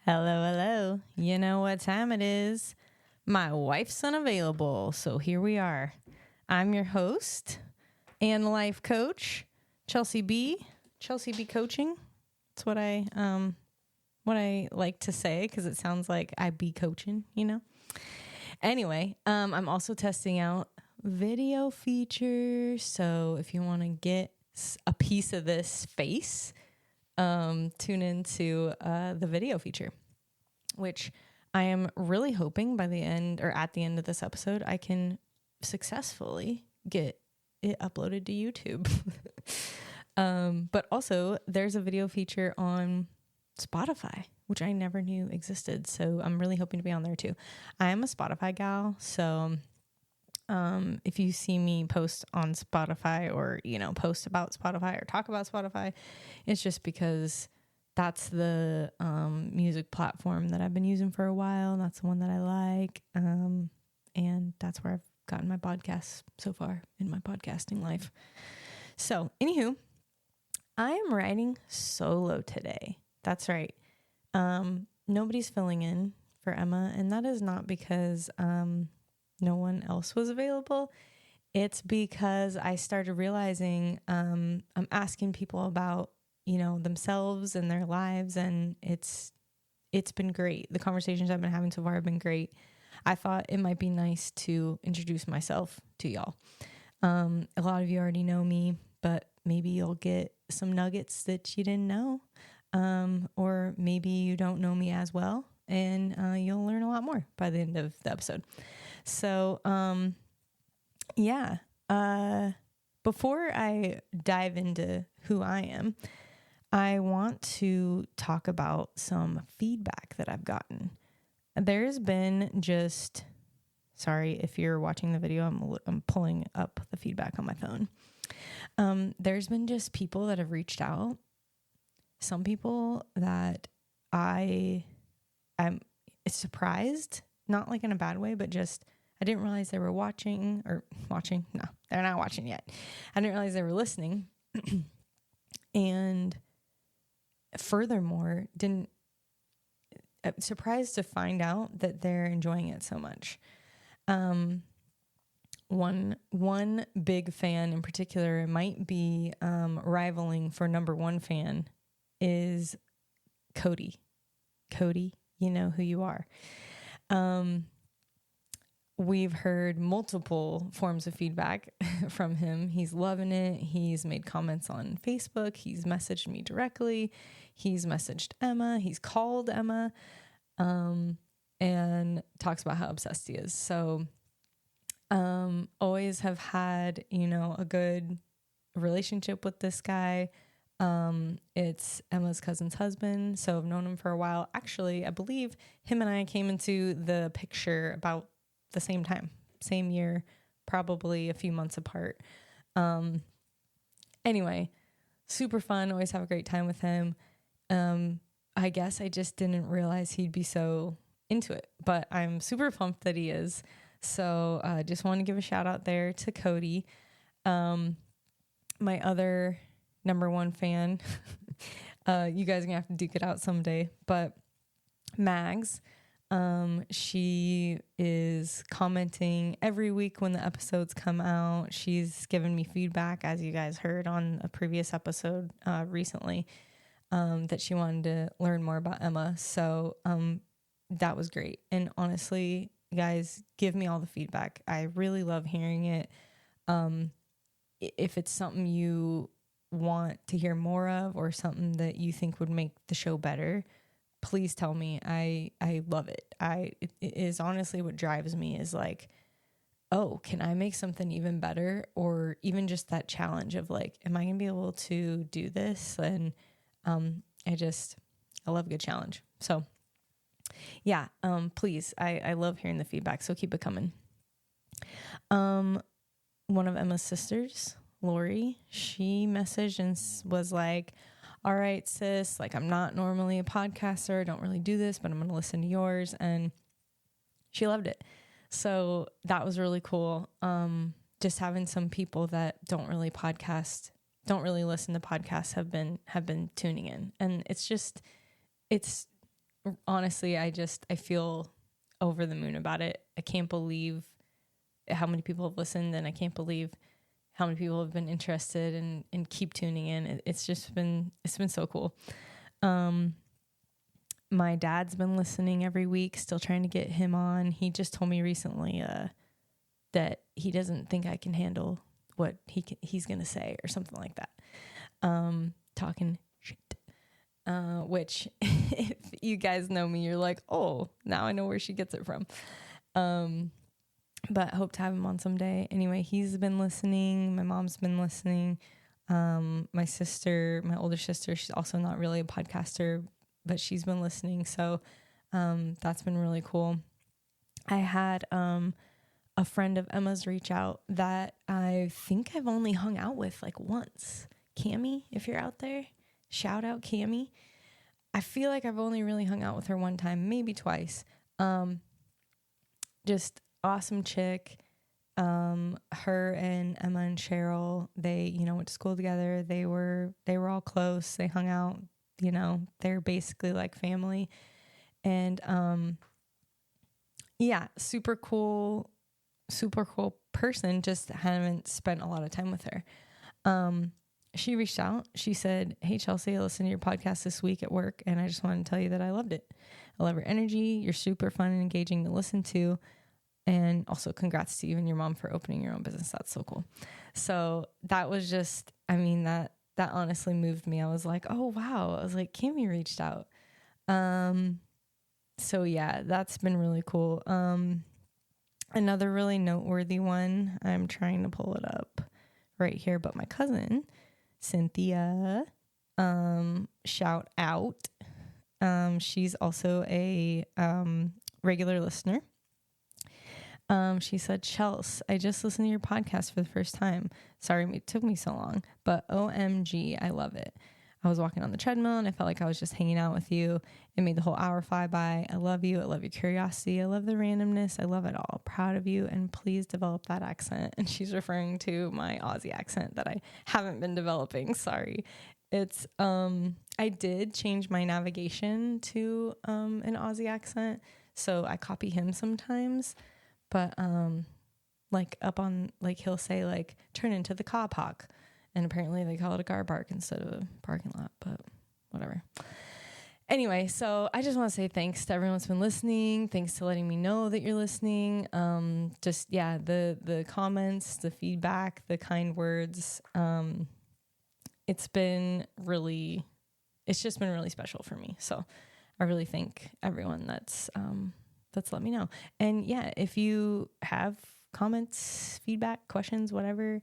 Hello, hello. You know what time it is? My wife's unavailable, so here we are. I'm your host and life coach, Chelsea B. Chelsea B Coaching. That's what I like to say because it sounds like I be coaching, you know. Anyway, I'm also testing out video features, so if you want to get a piece of this space, tune into the video feature, which I am really hoping by the end or at the end of this episode, I can successfully get it uploaded to YouTube. But also there's a video feature on Spotify, which I never knew existed. So I'm really hoping to be on there too. I am a Spotify gal. So if you see me post on Spotify or, post about Spotify or talk about Spotify, it's just because that's the music platform that I've been using for a while. That's the one that I like. And that's where I've gotten my podcasts so far in my podcasting life. So, anywho, I am riding solo today. That's right. Nobody's filling in for Emma, and that is not because no one else was available. It's because I started realizing I'm asking people about, themselves and their lives, and it's been great. The conversations I've been having so far have been great. I thought it might be nice to introduce myself to y'all. A lot of you already know me, but maybe you'll get some nuggets that you didn't know. Or maybe you don't know me as well, and you'll learn a lot more by the end of the episode. So, before I dive into who I am, I want to talk about some feedback that I've gotten. There's been sorry if you're watching the video, I'm pulling up the feedback on my phone. There's been just people that have reached out. Some people that I'm surprised, not like in a bad way, but just I didn't realize they were watching. No, they're not watching yet. I didn't realize they were listening. And furthermore, surprised to find out that they're enjoying it so much. One big fan in particular, it might be rivaling for number one fan, is Cody. Cody, you know who you are. We've heard multiple forms of feedback from him. He's loving it. He's made comments on Facebook. He's messaged me directly. He's messaged Emma. He's called Emma, and talks about how obsessed he is. So, always have had, a good relationship with this guy. It's Emma's cousin's husband. So I've known him for a while. Actually, I believe him and I came into the picture about the same time, same year, probably a few months apart. Anyway, super fun. Always have a great time with him. I guess I just didn't realize he'd be so into it, but I'm super pumped that he is. So just want to give a shout out there to Cody. My other number one fan, you guys are gonna have to duke it out someday, but Mags, she is commenting every week when the episodes come out. She's given me feedback, as you guys heard on a previous episode recently, that she wanted to learn more about Emma. So that was great. And honestly, guys, give me all the feedback. I really love hearing it. If it's something you want to hear more of or something that you think would make the show better, please tell me. I love it. It is honestly what drives me is like, oh, can I make something even better? Or even just that challenge of like, am I going to be able to do this? And I love a good challenge. So yeah, please, I love hearing the feedback. So keep it coming. One of Emma's sisters, Lori, she messaged and was like, all right, sis, like I'm not normally a podcaster. I don't really do this, but I'm going to listen to yours. And she loved it. So that was really cool. Just having some people that don't really listen to podcasts have been tuning in. And it's honestly, I feel over the moon about it. I can't believe how many people have listened, and I can't believe how many people have been interested and keep tuning in. It's been so cool. My dad's been listening every week, still trying to get him on. He just told me recently that he doesn't think I can handle what he's going to say or something like that. Talking shit. Which if you guys know me, you're like, oh, now I know where she gets it from. But hope to have him on someday. Anyway, he's been listening. My mom's been listening. My older sister, she's also not really a podcaster, but she's been listening. So, that's been really cool. I had, a friend of Emma's reach out that I think I've only hung out with like once. Cammie, if you're out there, shout out Cammie. I feel like I've only really hung out with her one time, maybe twice. Just awesome chick. Her and Emma and Cheryl, they, went to school together. They were all close. They hung out, they're basically like family. And, yeah, super cool person. Just haven't spent a lot of time with her. She reached out. She said, hey, Chelsea, I listened to your podcast this week at work, and I just wanted to tell you that I loved it. I love your energy. You're super fun and engaging to listen to. And also congrats to you and your mom for opening your own business. That's so cool. So that was just, that honestly moved me. I was like, oh, wow. I was like, Cammie reached out. So yeah, that's been really cool. Another really noteworthy one, I'm trying to pull it up right here, but my cousin, Cynthia, shout out. She's also a regular listener. She said, Chels, I just listened to your podcast for the first time. Sorry it took me so long, but OMG, I love it. I was walking on the treadmill and I felt like I was just hanging out with you. It made the whole hour fly by. I love you. I love your curiosity. I love the randomness. I love it all. Proud of you, and please develop that accent. And she's referring to my Aussie accent that I haven't been developing. Sorry. It's, I did change my navigation to, an Aussie accent. So I copy him sometimes, but, like up on, like he'll say like, turn into the car park. And apparently they call it a car park instead of a parking lot, but whatever. Anyway, so I just want to say thanks to everyone that's been listening. Thanks to letting me know that you're listening. The comments, the feedback, the kind words. It's just been really special for me. So I really thank everyone that's let me know. And yeah, if you have comments, feedback, questions, whatever,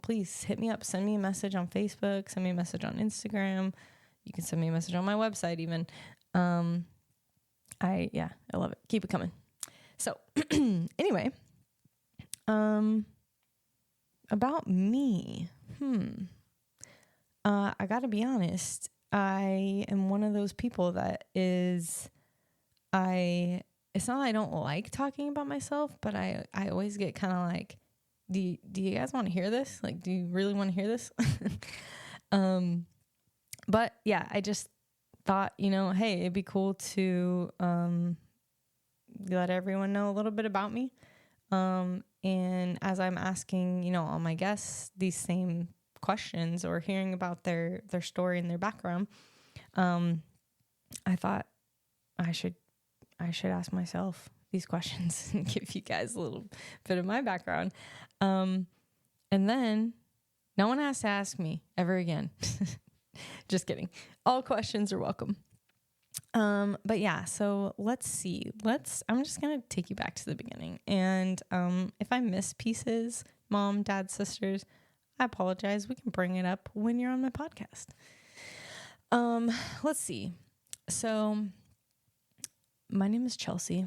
please hit me up. Send me a message on Facebook. Send me a message on Instagram. You can send me a message on my website even. I love it. Keep it coming. So anyway, about me. I gotta be honest. I am one of those people that it's not that I don't like talking about myself, but I always get kind of like, do you guys want to hear this? Like, do you really want to hear this? But yeah, I just thought, hey, it'd be cool to, let everyone know a little bit about me. And as I'm asking, all my guests these same questions or hearing about their story and their background, I thought I should ask myself these questions and give you guys a little bit of my background. And then no one has to ask me ever again. Just kidding. All questions are welcome. But yeah, so let's see. I'm just going to take you back to the beginning. And, if I miss pieces, mom, dad, sisters, I apologize. We can bring it up when you're on my podcast. Let's see. So my name is Chelsea,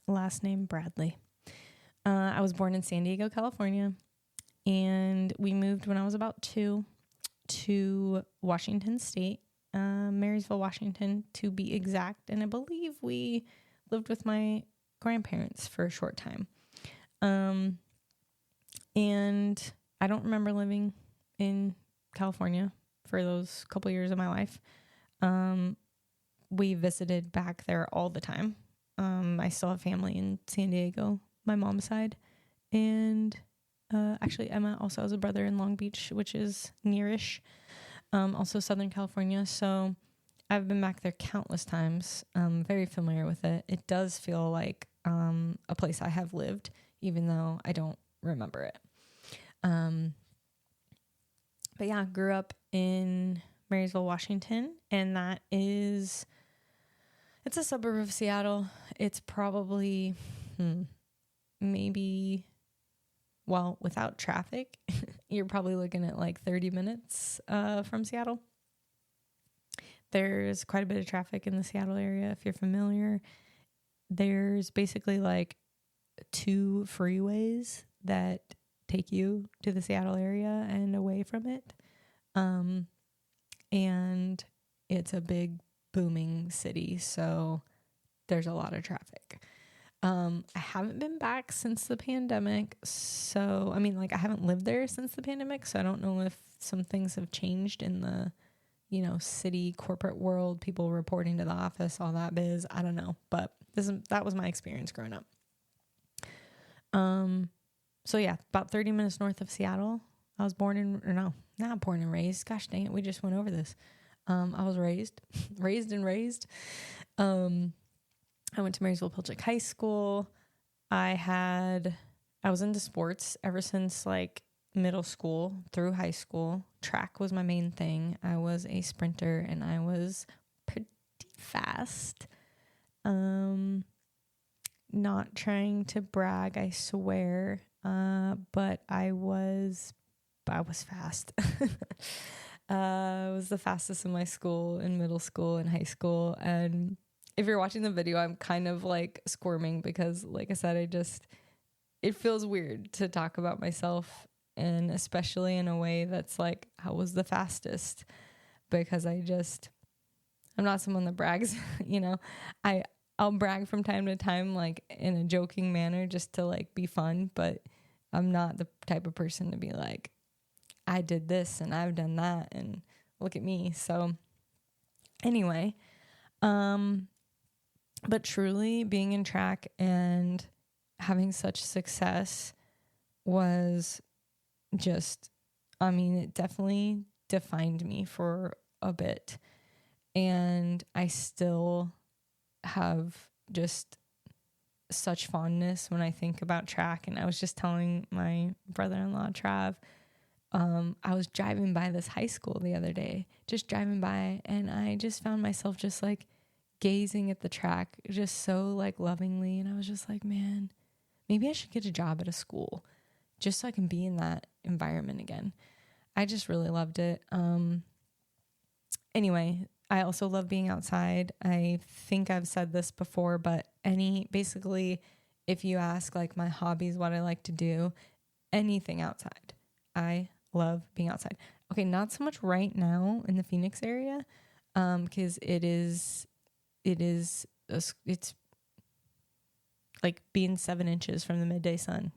last name Bradley. I was born in San Diego, California, and we moved when I was about 2 to Washington State, Marysville, Washington, to be exact. And I believe we lived with my grandparents for a short time. And I don't remember living in California for those couple years of my life. we visited back there all the time. I still have family in San Diego, my mom's side. And actually, Emma also has a brother in Long Beach, which is nearish, also Southern California. So I've been back there countless times. Very familiar with it. It does feel like a place I have lived, even though I don't remember it. But yeah, grew up in Marysville, Washington, and it's a suburb of Seattle. It's probably maybe, well, without traffic, you're probably looking at like 30 minutes from Seattle. There's quite a bit of traffic in the Seattle area, if you're familiar. There's basically like 2 freeways that take you to the Seattle area and away from it. And it's a big booming city, so there's a lot of traffic. I haven't been back since the pandemic, so I mean, like, I haven't lived there since the pandemic, so I don't know if some things have changed in the, city corporate world, people reporting to the office, all that biz. I don't know, but that was my experience growing up. So yeah, about 30 minutes north of Seattle. I was not born and raised. Gosh dang it, we just went over this. I was raised. I went to Marysville Pilchuck High School. I was into sports ever since like middle school through high school. Track was my main thing. I was a sprinter and I was pretty fast. Not trying to brag, I swear. But I was fast. I was the fastest in my school in middle school and high school. And if you're watching the video, I'm kind of like squirming because, like I said, it feels weird to talk about myself, and especially in a way that's like, I was the fastest, because I'm not someone that brags, I'll brag from time to time, like in a joking manner just to like be fun, but I'm not the type of person to be like, I did this and I've done that and look at me. So anyway, but truly being in track and having such success was just, it definitely defined me for a bit. And I still have just such fondness when I think about track. And I was just telling my brother-in-law, Trav, I was driving by this high school the other day, just driving by, and I just found myself just like gazing at the track just so like lovingly. And I was just like, man, maybe I should get a job at a school just so I can be in that environment again. I just really loved it. Anyway, I also love being outside. I think I've said this before, but basically, if you ask like my hobbies, what I like to do, anything outside. I love being outside. Okay, not so much right now in the Phoenix area, because it's like being 7 inches from the midday sun,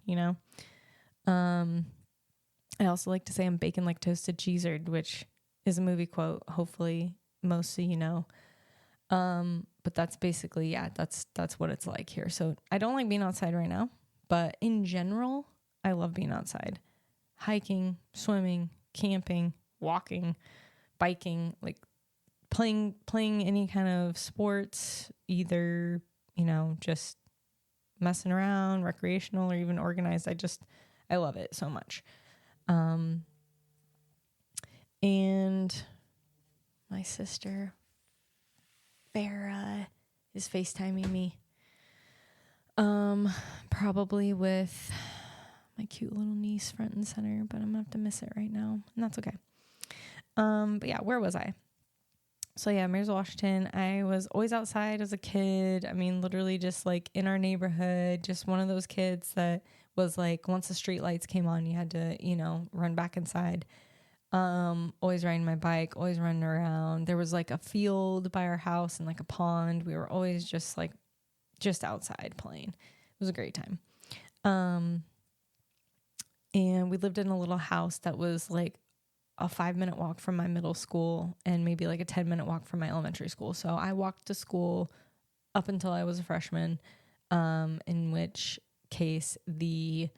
I also like to say I'm baking like toasted cheesered, which is a movie quote. Hopefully most of you know. But that's basically, that's what it's like here. So I don't like being outside right now, but in general, I love being outside. Hiking, swimming, camping, walking, biking, like playing any kind of sports, either, just messing around, recreational, or even organized. I love it so much. And my sister Farah is FaceTiming me. Probably with my cute little niece front and center, but I'm gonna have to miss it right now, and that's okay. But yeah, where was I? So yeah, Marysville, Washington. I was always outside as a kid. Literally just like in our neighborhood, just one of those kids that was like, once the street lights came on, you had to, run back inside. Always riding my bike, always running around. There was like a field by our house and like a pond. We were always just outside playing. It was a great time. And we lived in a little house that was like a 5-minute walk from my middle school and maybe like a 10-minute walk from my elementary school. So I walked to school up until I was a freshman, in which case the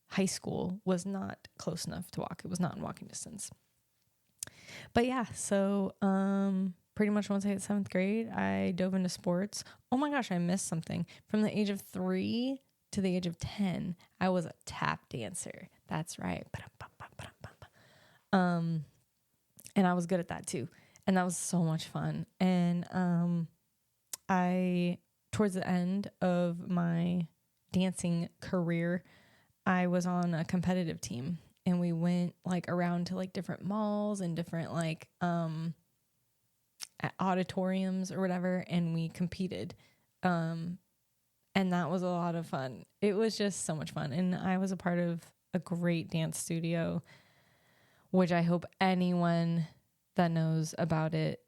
high school was not close enough to walk. It was not in walking distance. But yeah, so pretty much once I hit 7th grade, I dove into sports. Oh my gosh, I missed something. From the age of 3 to the age of 10, I was a tap dancer. That's right. And I was good at that too. And that was so much fun. And towards the end of my dancing career, I was on a competitive team, and we went like around to like different malls and different like auditoriums or whatever, and we competed. And that was a lot of fun. It was just so much fun. And I was a part of a great dance studio, which I hope anyone that knows about it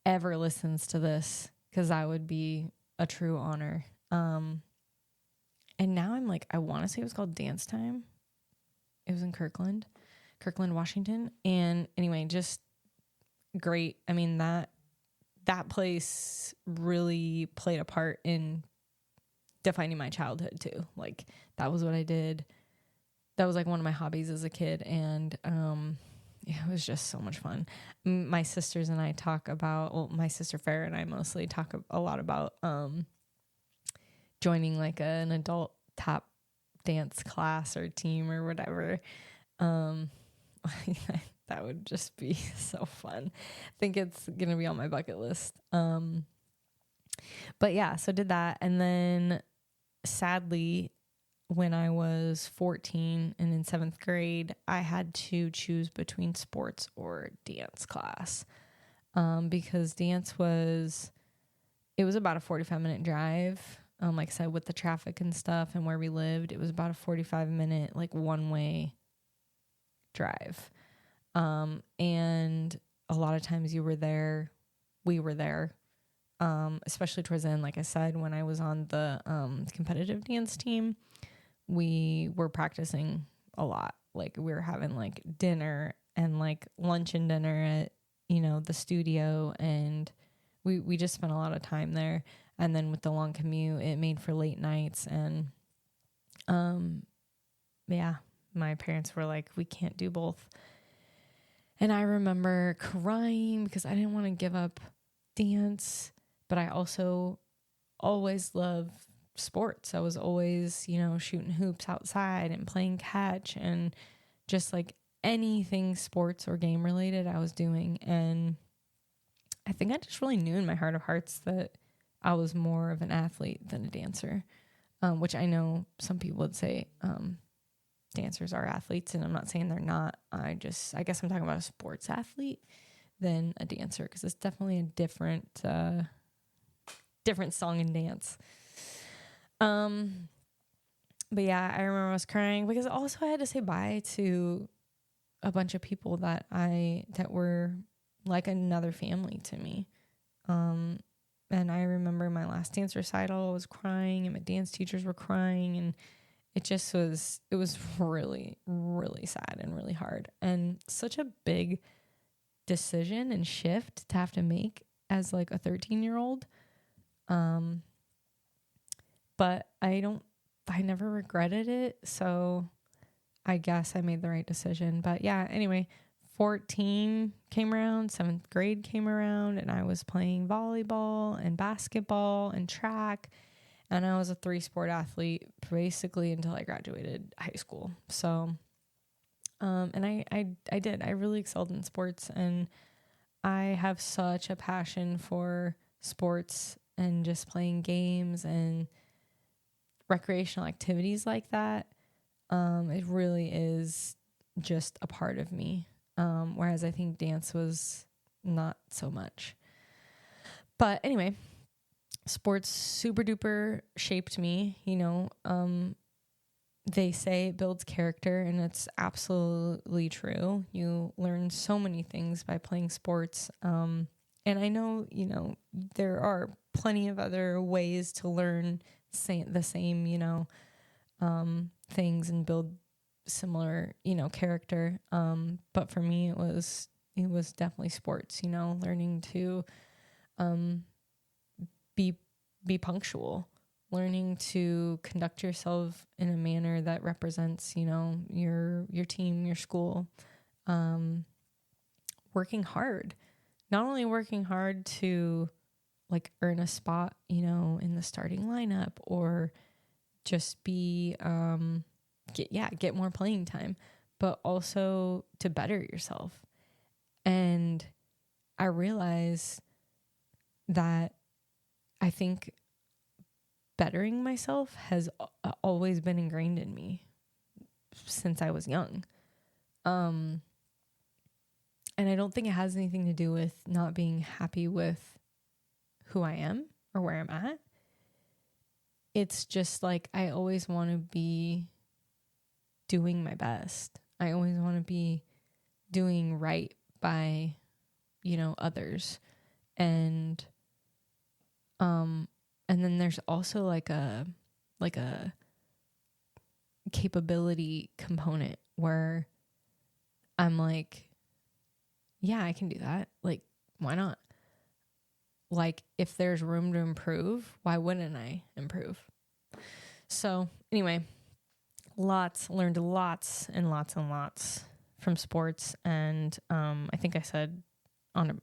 ever listens to this, because that would be a true honor. And now I'm like, I want to say it was called Dance Time. It was in Kirkland, Washington. And anyway, just great. I mean, that place really played a part in defining my childhood too. Like, that was what I did. That was like one of my hobbies as a kid. And, it was just so much fun. My sisters and I talk about, well, my sister Farrah and I mostly talk a lot about, joining like an adult tap dance class or team or whatever. That would just be so fun. I think it's going to be on my bucket list. But yeah, so did that. And then sadly, when I was 14 and in 7th grade, I had to choose between sports or dance class. Because dance it was about a 45-minute drive. Like I said, with the traffic and stuff and where we lived, it was about a 45-minute, like, one-way drive. And a lot of times we were there, especially towards the end. Like I said, when I was on the competitive dance team, we were practicing a lot. Like, we were having like dinner and like lunch and dinner at, the studio, and we just spent a lot of time there. And then with the long commute, it made for late nights. And yeah, my parents were like, we can't do both. And I remember crying because I didn't want to give up dance, but I also always loved sports. I was always, shooting hoops outside and playing catch, and just like anything sports or game related I was doing. And I think I just really knew in my heart of hearts that I was more of an athlete than a dancer, which I know some people would say dancers are athletes, and I'm not saying they're not. I guess I'm talking about a sports athlete than a dancer, because it's definitely a different song and dance. But yeah, I remember I was crying because also I had to say bye to a bunch of people that were like another family to me. And I remember my last dance recital, I was crying, and my dance teachers were crying, and it was really, really sad and really hard, and such a big decision and shift to have to make as like a 13-year-old. But I never regretted it. So I guess I made the right decision. But yeah, anyway, 14 came around, 7th grade came around, and I was playing volleyball and basketball and track. And I was a 3-sport athlete basically until I graduated high school. So, and I did. I really excelled in sports, and I have such a passion for sports and just playing games and recreational activities like that. It really is just a part of me. Whereas I think dance was not so much. But anyway, sports super duper shaped me, they say it builds character, and it's absolutely true. You learn so many things by playing sports. And I know, there are plenty of other ways to learn the same, things and build similar, character. But for me, it was definitely sports, learning to be punctual, learning to conduct yourself in a manner that represents, your team, your school, working hard, not only working hard to like earn a spot, in the starting lineup or just be, get more playing time, but also to better yourself. And I realize that I think bettering myself has always been ingrained in me since I was young. And I don't think it has anything to do with not being happy with who I am or where I'm at. It's just like I always want to be doing my best. I always want to be doing right by, others. And then there's also like a capability component where I'm like, yeah, I can do that. Like, why not? Like, if there's room to improve, why wouldn't I improve? So anyway, learned lots and lots and lots from sports. And I think I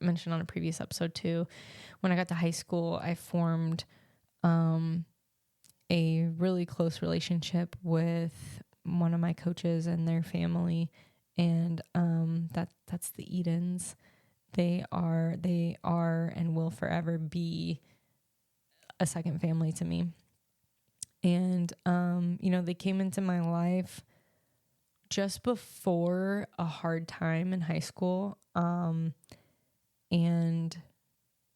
mentioned on a previous episode too, when I got to high school, I formed a really close relationship with one of my coaches and their family. And that's the Edens. They are and will forever be a second family to me. And they came into my life just before a hard time in high school. And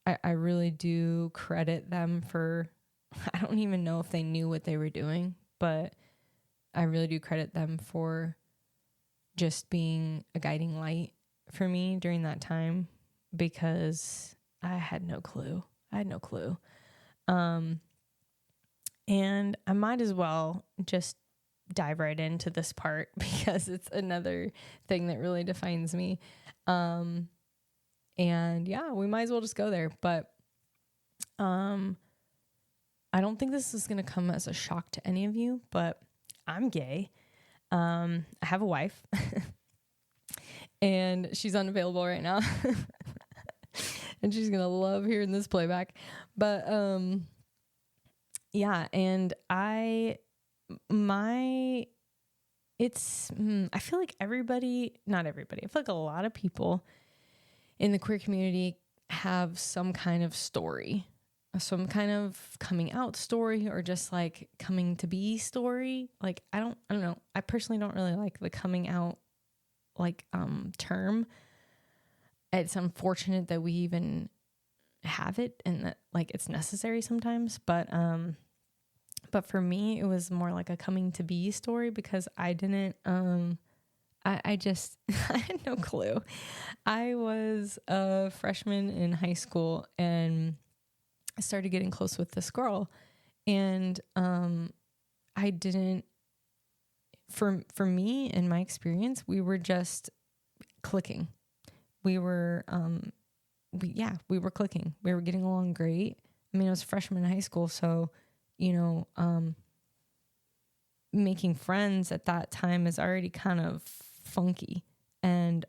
I really do credit them for, I don't even know if they knew what they were doing, but I really do credit them for just being a guiding light for me during that time, because I had no clue. And I might as well just dive right into this part because it's another thing that really defines me. And yeah, we might as well just go there. But I don't think this is going to come as a shock to any of you, but I'm gay. I have a wife and she's unavailable right now. And she's going to love hearing this playback. But yeah, and I feel like not everybody, I feel like a lot of people in the queer community have some kind of story, some kind of coming out story, or just like coming to be story. Like, I don't know. I personally don't really like the coming out term. It's unfortunate that we even have it and that like it's necessary sometimes, but for me it was more like a coming to be story, because I didn't I just I had no clue. I was a freshman in high school and I started getting close with this girl, and I didn't, for me, in my experience, we were just clicking. We were we were clicking. We were getting along great. I mean, I was a freshman in high school, so making friends at that time is already kind of funky. And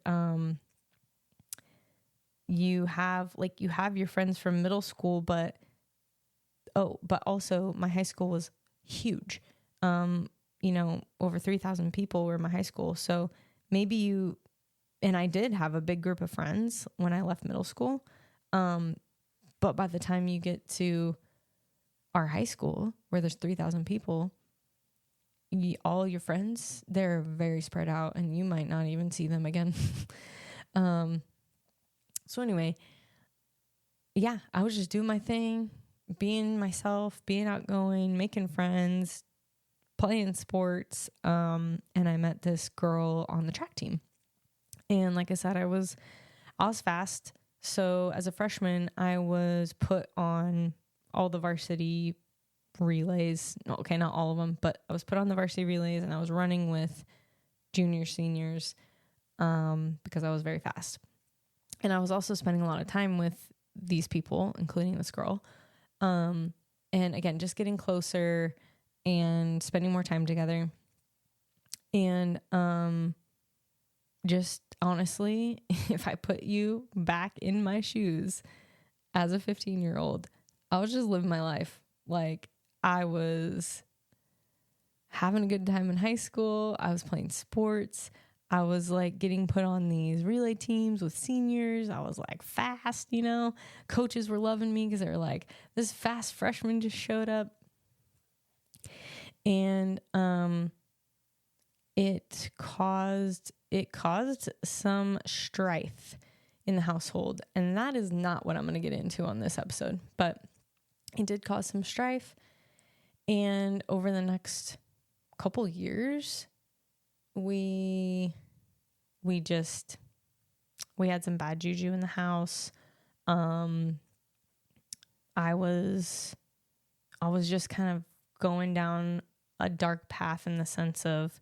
you have your friends from middle school, but also my high school was huge. Over 3,000 people were in my high school. So maybe and I did have a big group of friends when I left middle school. But by the time you get to our high school, where there's 3,000 people, all your friends, they're very spread out and you might not even see them again. So anyway, yeah, I was just doing my thing, being myself, being outgoing, making friends, playing sports. And I met this girl on the track team. And like I said, I was fast. So as a freshman, I was put on all the varsity relays. Okay, not all of them, but I was put on the varsity relays and I was running with junior, seniors, because I was very fast. And I was also spending a lot of time with these people, including this girl. And again, just getting closer and spending more time together. And just honestly, if I put you back in my shoes as a 15-year-old, I was just living my life. Like, I was having a good time in high school. I was playing sports. I was like getting put on these relay teams with seniors. I was like fast, Coaches were loving me because they were like, this fast freshman just showed up. And it caused some strife in the household. And that is not what I'm going to get into on this episode. But it did cause some strife. And over the next couple years, we had some bad juju in the house. I was just kind of going down a dark path in the sense of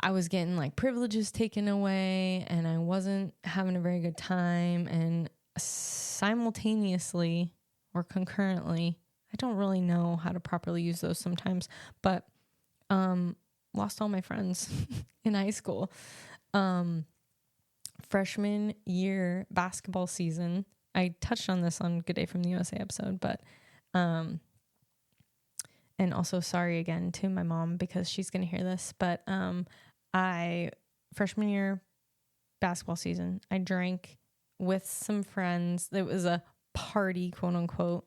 I was getting like privileges taken away and I wasn't having a very good time. And simultaneously or concurrently, I don't really know how to properly use those sometimes, but lost all my friends in high school. Freshman year basketball season, I touched on this on Good Day from the USA episode, but and also sorry again to my mom because she's going to hear this, but freshman year basketball season, I drank with some friends. It was a party, quote unquote,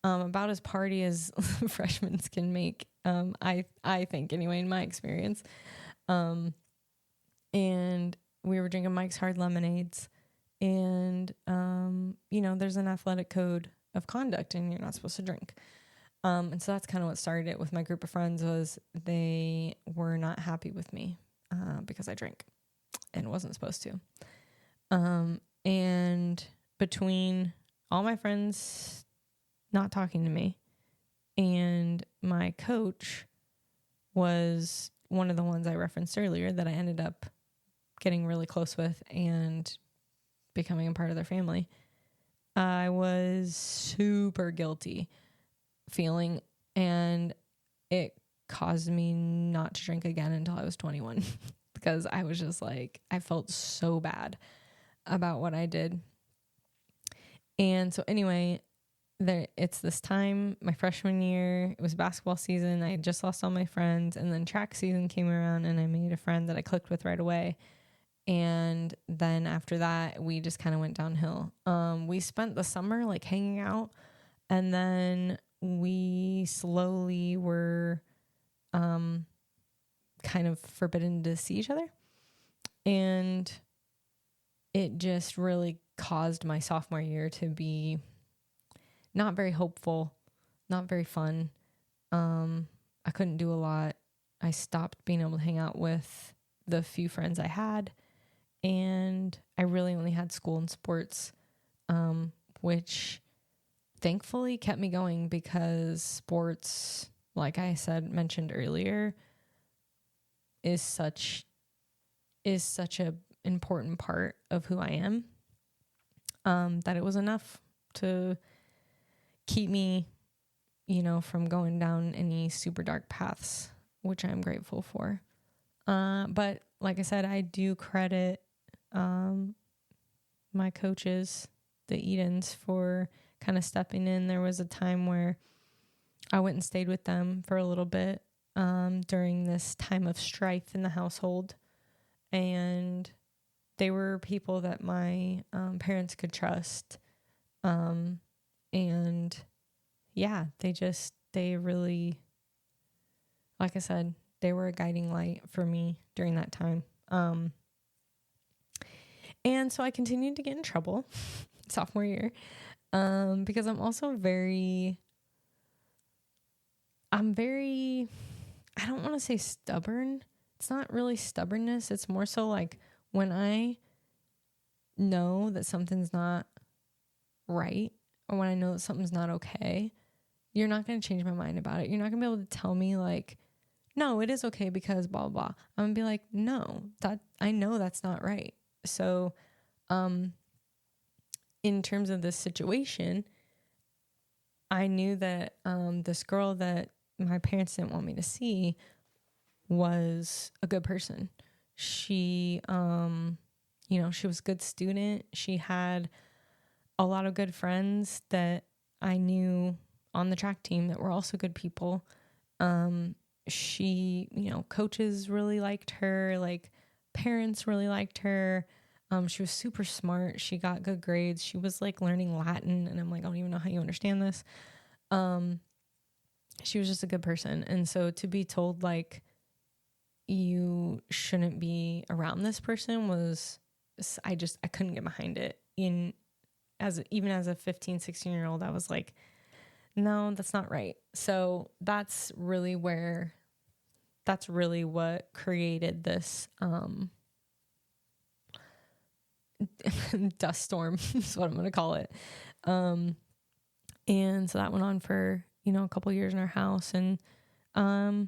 about as party as freshmen can make. I think anyway, in my experience. And we were drinking Mike's Hard Lemonades, and there's an athletic code of conduct and you're not supposed to drink. And so that's kind of what started it with my group of friends. Was they were not happy with me because I drank and wasn't supposed to. And between all my friends not talking to me and my coach was one of the ones I referenced earlier that I ended up getting really close with and becoming a part of their family, I was super guilty feeling, and it caused me not to drink again until I was 21 because I was just like, I felt so bad about what I did. And so anyway, it's this time, my freshman year, it was basketball season. I had just lost all my friends, and then track season came around and I made a friend that I clicked with right away. And then after that, we just kind of went downhill. We spent the summer like hanging out, and then we slowly were kind of forbidden to see each other. And it just really caused my sophomore year to be not very hopeful, not very fun. I couldn't do a lot. I stopped being able to hang out with the few friends I had, and I really only had school and sports, which thankfully kept me going because sports, like I mentioned earlier, is such a important part of who I am, that it was enough to keep me, from going down any super dark paths, which I'm grateful for. But like I said, I do credit my coaches, the Edens, for kind of stepping in. There was a time where I went and stayed with them for a little bit during this time of strife in the household. And they were people that my parents could trust. And yeah, they really, like I said, they were a guiding light for me during that time. And so I continued to get in trouble sophomore year, because I'm also I don't want to say stubborn. It's not really stubbornness. It's more so like when I know that something's not right, or when I know that something's not okay, you're not going to change my mind about it. You're not going to be able to tell me like, no, it is okay because blah, blah, blah. I'm gonna be like, no, that I know that's not right. So, in terms of this situation, I knew that this girl that my parents didn't want me to see was a good person. She, she was a good student. She had a lot of good friends that I knew on the track team that were also good people. She, coaches really liked her, like parents really liked her. She was super smart. She got good grades. She was like learning Latin, and I'm like, I don't even know how you understand this. She was just a good person. And so to be told like you shouldn't be around this person was, I couldn't get behind it. Even as a 15, 16-year-old, I was like, no, that's not right. So that's really what created this dust storm is what I'm going to call it. And so that went on for, a couple years in our house. And I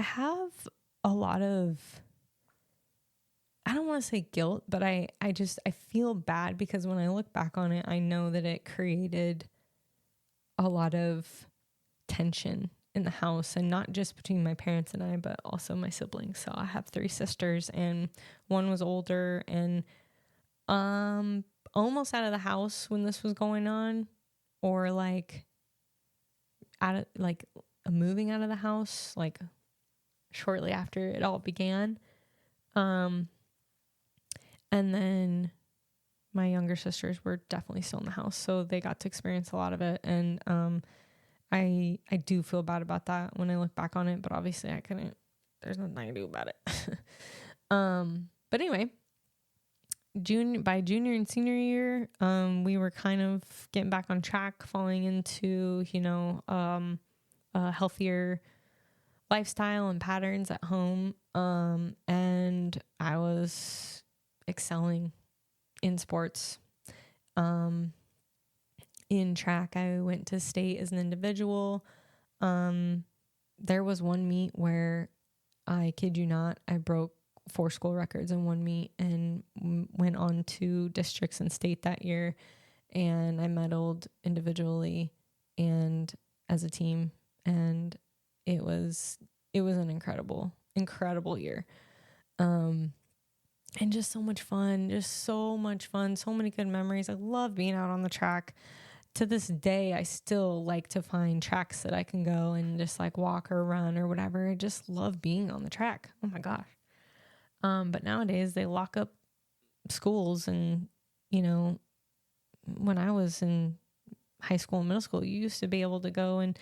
have a lot of, I don't want to say guilt, but I feel bad because when I look back on it, I know that it created a lot of tension in the house, and not just between my parents and I, but also my siblings. So I have 3 sisters, and one was older and almost out of the house when this was going on, or like moving out of the house like shortly after it all began. And then my younger sisters were definitely still in the house, so they got to experience a lot of it. And I do feel bad about that when I look back on it, but obviously there's nothing I can do about it. But anyway, by junior and senior year, we were kind of getting back on track, falling into, a healthier lifestyle and patterns at home. And I was excelling in sports. In track, I went to state as an individual. There was one meet where, I kid you not, I broke 4 school records in one meet and went on to districts and state that year. And I medaled individually and as a team. And it was an incredible year. And just so much fun, so many good memories. I love being out on the track. To this day, I still like to find tracks that I can go and just like walk or run or whatever. I just love being on the track. Oh my gosh. But nowadays they lock up schools, and, when I was in high school and middle school, you used to be able to go and,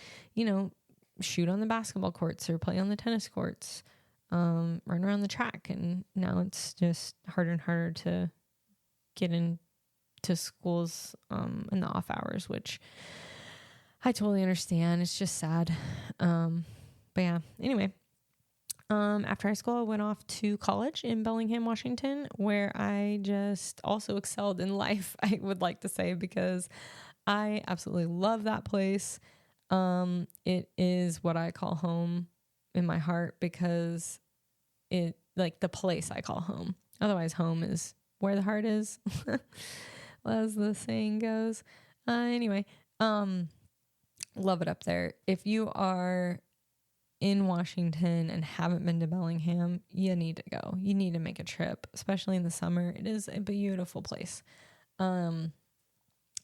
shoot on the basketball courts or play on the tennis courts, run around the track. And now it's just harder and harder to get into schools in the off hours, which I totally understand. It's just sad. But yeah, anyway, after high school, I went off to college in Bellingham, Washington, where I just also excelled in life, I would like to say, because I absolutely love that place. It is what I call home in my heart, because it, like, the place I call home. Otherwise, home is where the heart is, as the saying goes. Anyway, love it up there. If you are in Washington and haven't been to Bellingham, you need to go. You need to make a trip, especially in the summer. It is a beautiful place. But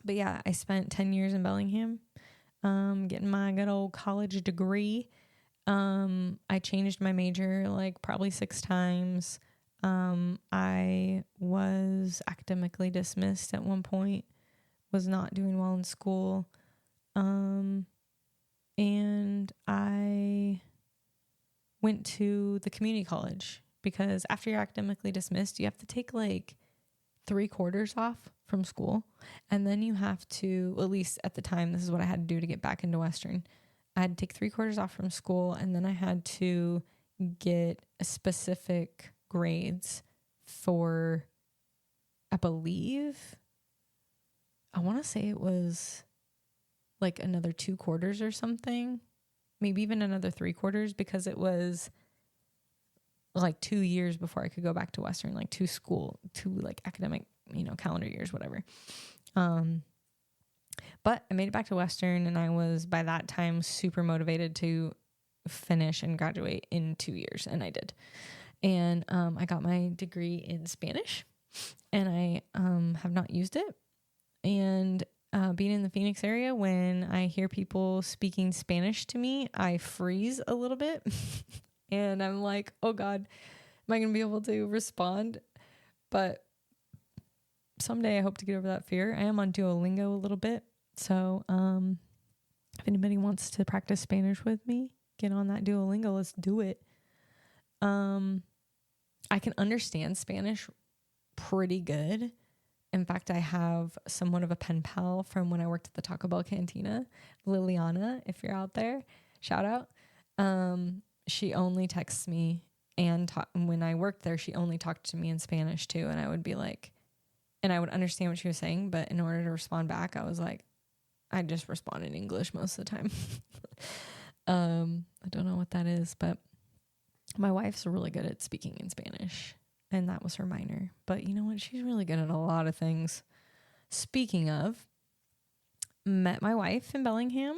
yeah, I spent 10 years in Bellingham, getting my good old college degree. I changed my major like probably 6 times. I was academically dismissed at one point, was not doing well in school. And I went to the community college, because after you're academically dismissed, you have to take like 3 quarters off from school. And then you have to, at least at the time, this is what I had to do to get back into Western. I had to take 3 quarters off from school, and then I had to get a specific grades for, I believe, I want to say it was like another 2 quarters or something, maybe even another 3/4, because it was like 2 years before I could go back to Western, like two like academic, calendar years, whatever. But I made it back to Western, and I was by that time super motivated to finish and graduate in 2 years. And I did. And I got my degree in Spanish, and I have not used it. And being in the Phoenix area, when I hear people speaking Spanish to me, I freeze a little bit. And I'm like, oh God, am I going to be able to respond? But someday I hope to get over that fear. I am on Duolingo a little bit. So if anybody wants to practice Spanish with me, get on that Duolingo. Let's do it. I can understand Spanish pretty good. In fact, I have somewhat of a pen pal from when I worked at the Taco Bell Cantina, Liliana, if you're out there, shout out. She only texts me, and when I worked there, she only talked to me in Spanish too. And I would be like, and I would understand what she was saying, but in order to respond back, I was like, I just respond in English most of the time. I don't know what that is, but my wife's really good at speaking in Spanish, and that was her minor. But you know what? She's really good at a lot of things. Speaking of, met my wife in Bellingham.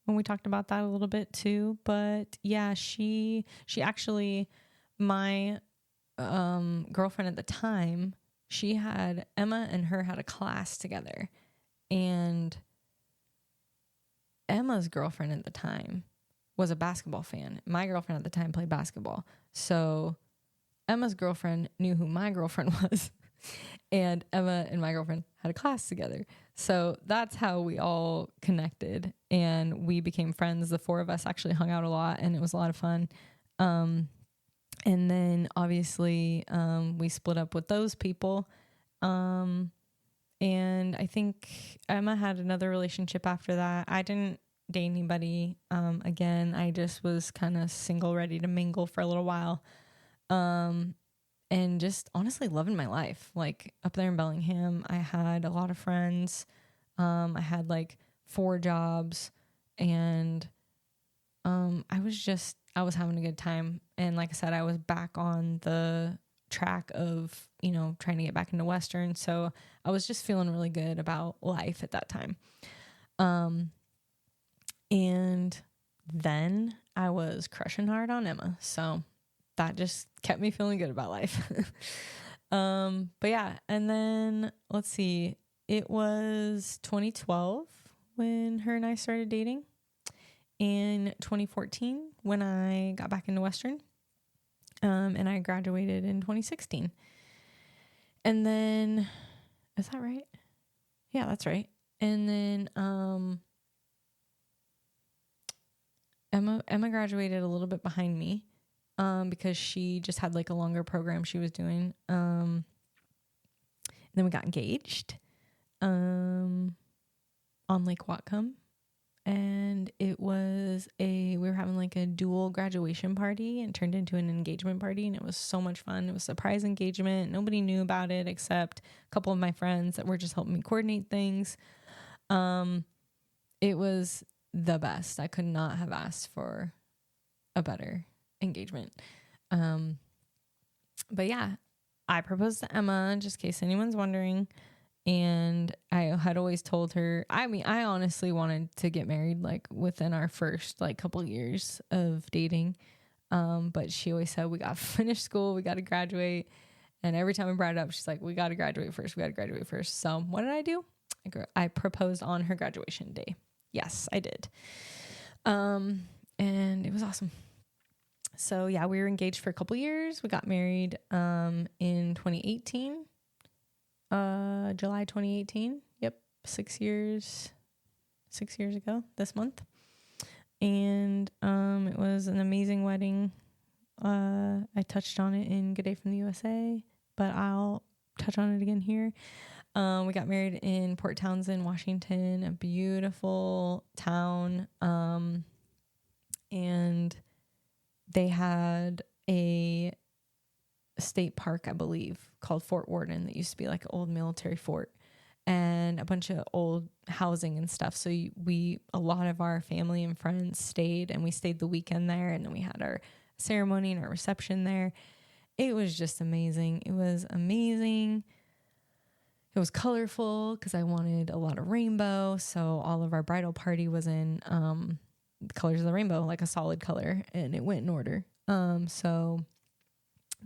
When we talked about that a little bit too. But yeah, she actually, my girlfriend at the time, Emma and her had a class together. And Emma's girlfriend at the time was a basketball fan. My girlfriend at the time played basketball. So Emma's girlfriend knew who my girlfriend was. And Emma and my girlfriend had a class together. So that's how we all connected. And we became friends. The four of us actually hung out a lot, and it was a lot of fun. And then obviously we split up with those people. And I think Emma had another relationship after that. I didn't date anybody again. I just was kind of single, ready to mingle for a little while. And just honestly loving my life. Like up there in Bellingham, I had a lot of friends. I had like 4 jobs, and I was having a good time. And like I said, I was back on the track of, trying to get back into Western. So I was just feeling really good about life at that time. And then I was crushing hard on Emma. So that just kept me feeling good about life. But yeah, and then let's see, it was 2012 when her and I started dating. In 2014 when I got back into Western. And I graduated in 2016. And then, is that right? Yeah, that's right. And then Emma graduated a little bit behind me. Because she just had like a longer program she was doing. And then we got engaged on Lake Whatcom. And we were having like a dual graduation party, and turned into an engagement party. And it was so much fun. It was a surprise engagement. Nobody knew about it except a couple of my friends that were just helping me coordinate things. It was the best. I could not have asked for a better engagement. But yeah, I proposed to Emma, just in case anyone's wondering. And I had always told her, I honestly wanted to get married like within our first like couple years of dating. But she always said, we got to finish school, we got to graduate. And every time I brought it up, she's like, we got to graduate first. So what did I do? I proposed on her graduation day. Yes, I did. And it was awesome. So yeah, we were engaged for a couple years. We got married in 2018, July 2018. Yep, 6 years ago this month. And it was an amazing wedding. I touched on it in Good Day from the USA, but I'll touch on it again here. We got married in Port Townsend, Washington, a beautiful town. And they had a state park, I believe, called Fort Worden that used to be like an old military fort. and a bunch of old housing and stuff. So a lot of our family and friends stayed, and we stayed the weekend there, and then we had our ceremony and our reception there. It was just amazing. It was amazing. It was colorful because I wanted a lot of rainbow. So all of our bridal party was in the colors of the rainbow, like a solid color, and it went in order. So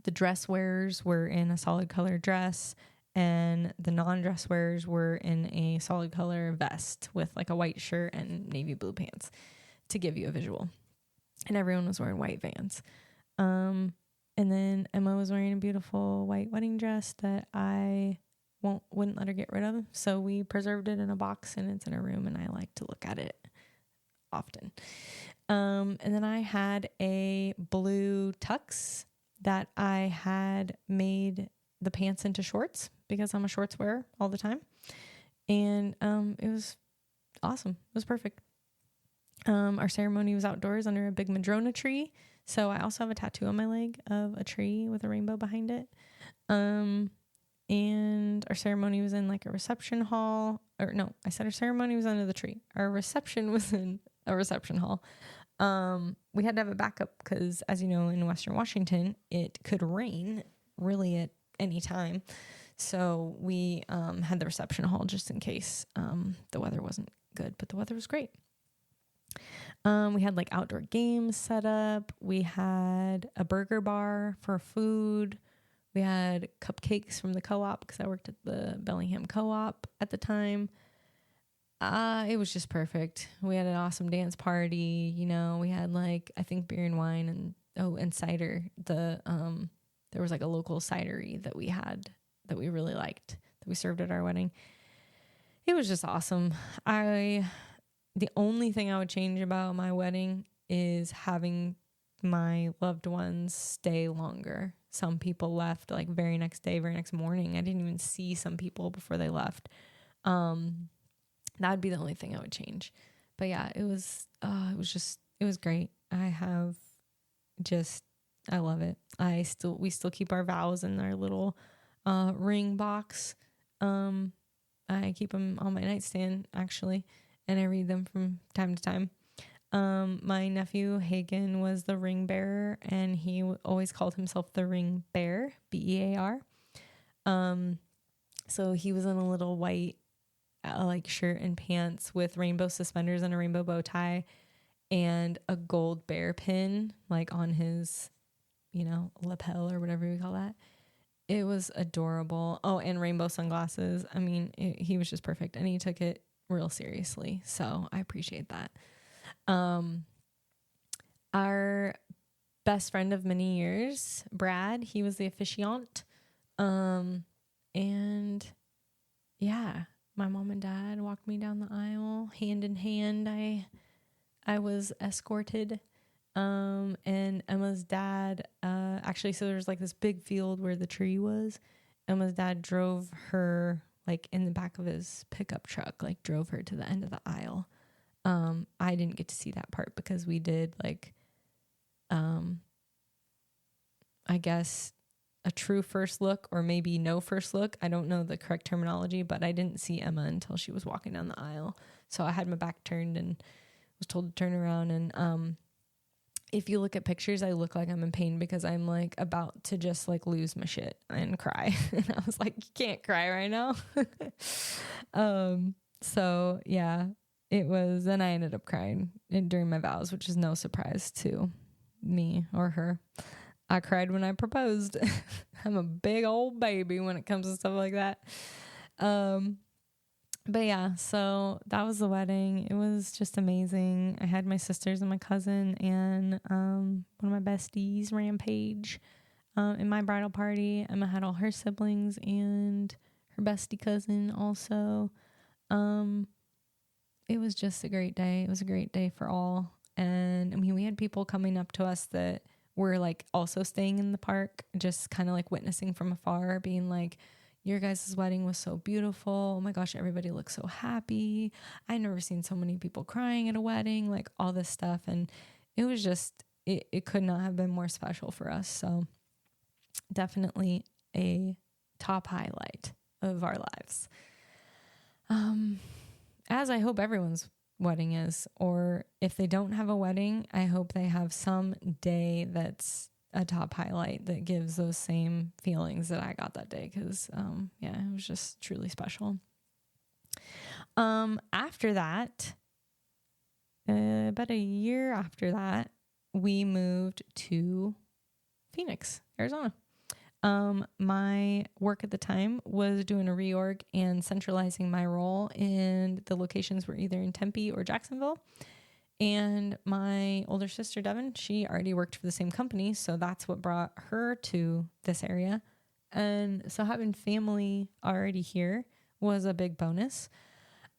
the dress wearers were in a solid color dress, and the non-dress wearers were in a solid color vest with like a white shirt and navy blue pants to give you a visual. And everyone was wearing white Vans. And then Emma was wearing a beautiful white wedding dress that I wouldn't let her get rid of. So we preserved it in a box, and it's in her room, and I like to look at it often. And then I had a blue tux that I had made the pants into shorts because I'm a shorts wearer all the time. And it was awesome. It was perfect. Our ceremony was outdoors under a big madrona tree. So I also have a tattoo on my leg of a tree with a rainbow behind it. And our ceremony was in like a reception hall. Or no, I said our ceremony was under the tree. Our reception was in a reception hall. We had to have a backup because, as you know, in Western Washington, it could rain really at any time. So we had the reception hall just in case the weather wasn't good, but the weather was great. We had like outdoor games set up. We had a burger bar for food. We had cupcakes from the co-op because I worked at the Bellingham co-op at the time. It was just perfect. We had an awesome dance party. You know, we had like, I think beer and wine and cider. There was like a local cidery that we had that we really liked that we served at our wedding. It was just awesome. The only thing I would change about my wedding is having my loved ones stay longer. Some people left like very next day, very next morning. I didn't even see some people before they left. That would be the only thing I would change. But yeah, it was great. I love it. We still keep our vows in our little ring box. I keep them on my nightstand actually, and I read them from time to time. My nephew Hagen was the ring bearer, and he always called himself the ring bear, Bear. So he was in a little white like shirt and pants with rainbow suspenders and a rainbow bow tie and a gold bear pin like on his, lapel or whatever we call that. It was adorable. Oh, and rainbow sunglasses. I mean, he was just perfect, and he took it real seriously. So I appreciate that. Our best friend of many years, Brad, he was the officiant. And yeah, my mom and dad walked me down the aisle hand in hand. I was escorted. And Emma's dad, actually, so there's like this big field where the tree was. Emma's dad drove her like in the back of his pickup truck, like drove her to the end of the aisle. I didn't get to see that part because we did like, I guess a true first look or maybe no first look. I don't know the correct terminology, but I didn't see Emma until she was walking down the aisle. So I had my back turned and was told to turn around. And, if you look at pictures, I look like I'm in pain because I'm like about to just like lose my shit and cry. And I was like, you can't cry right now. So yeah, it was, and I ended up crying during my vows, which is no surprise to me or her. I cried when I proposed. I'm a big old baby when it comes to stuff like that. But yeah, so that was the wedding. It was just amazing. I had my sisters and my cousin and one of my besties, Rampage, in my bridal party. Emma had all her siblings and her bestie cousin also. It was just a great day. It was a great day for all. And I mean, we had people coming up to us that were like also staying in the park, just kind of like witnessing from afar, being like, your guys' wedding was so beautiful. Oh my gosh, everybody looks so happy. I've never seen so many people crying at a wedding, like all this stuff. And it was just, it could not have been more special for us. So definitely a top highlight of our lives. as I hope everyone's wedding is, or if they don't have a wedding, I hope they have some day that's a top highlight that gives those same feelings that I got that day. Cause, it was just truly special. After that, about a year after that, we moved to Phoenix, Arizona. My work at the time was doing a reorg and centralizing my role, and the locations were either in Tempe or Jacksonville. And my older sister, Devin, she already worked for the same company. So that's what brought her to this area. And so having family already here was a big bonus.